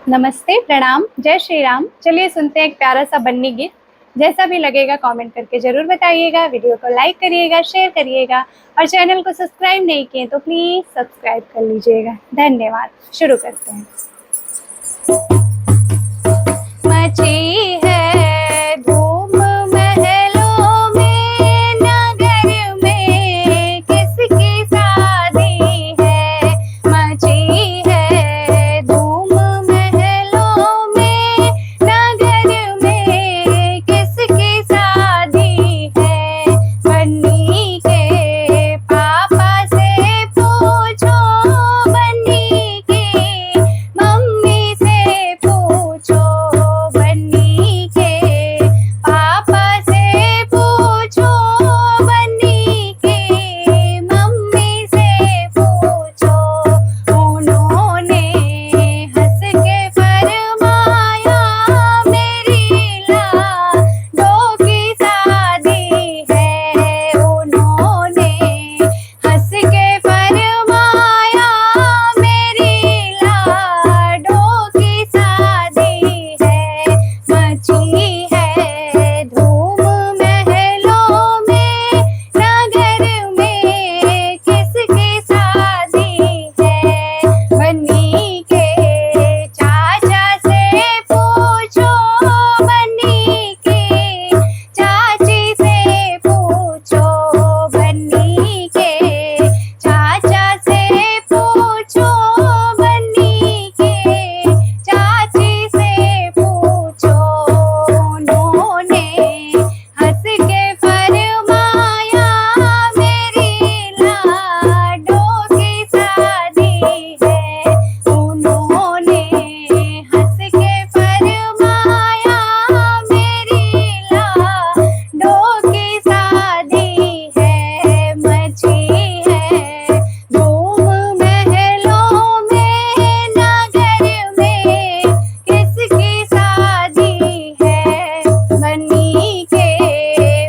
नमस्ते, प्रणाम, जय श्री राम। चलिए सुनते हैं एक प्यारा सा बन्नी गीत। जैसा भी लगेगा कमेंट करके ज़रूर बताइएगा। वीडियो को लाइक करिएगा, शेयर करिएगा और चैनल को सब्सक्राइब नहीं किए तो प्लीज़ सब्सक्राइब कर लीजिएगा। धन्यवाद। शुरू करते हैं। मची है धूम महलों में, नगर में किसकी शादी है। मची है धूम महलों में, नगर में किसकी शादी है। बन्नी के पापा से पूछो, बन्नी की मम्मी से पूछो, बन्नी के पापा से पूछो, बन्नी की मम्मी से पूछो। उन्होंने हंस के फरमाया, मेरी लाडो की शादी है। उन्होंने हंस के फरमाया, मेरी लाडो की शादी है। मची है धूम महलों में, नगर में किसकी शादी है। बन्नी के चाचा से पूछो, बन्नी की चाची से पूछो, बन्नी के चाचा से पूछो, बन्नी के चाची से पूछो। उन्होंने हंस के फरमाया, मेरी लाडो की शादी है। उन्होंने हंस के फरमाया, मेरी लाडो की शादी है। मची है धूम महलों में, नगर में किसकी शादी है। बन्नी के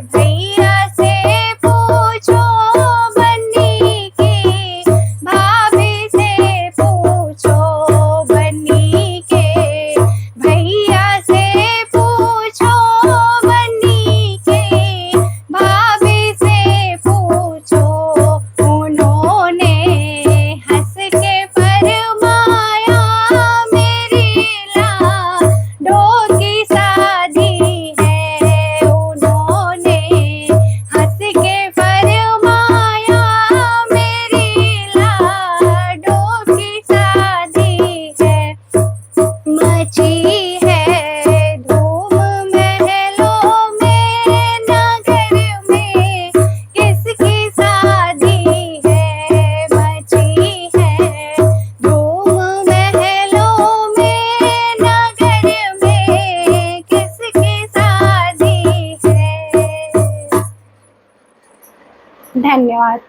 भैया से पूछो, बन्नी की भाभी से पूछो, बन्नी के भैया से पूछो, बन्नी की भाभी से पूछो। उन्होंने हंस के फरमाया, मेरी लाडो की शादी है। उन्होंने हंस के फरमाया, मेरी लाडो की शादी है। मची है धूम महलों में, नगर में किसकी शादी है। मची है धूम महलों में, नगर में किसकी शादी है। धन्यवाद।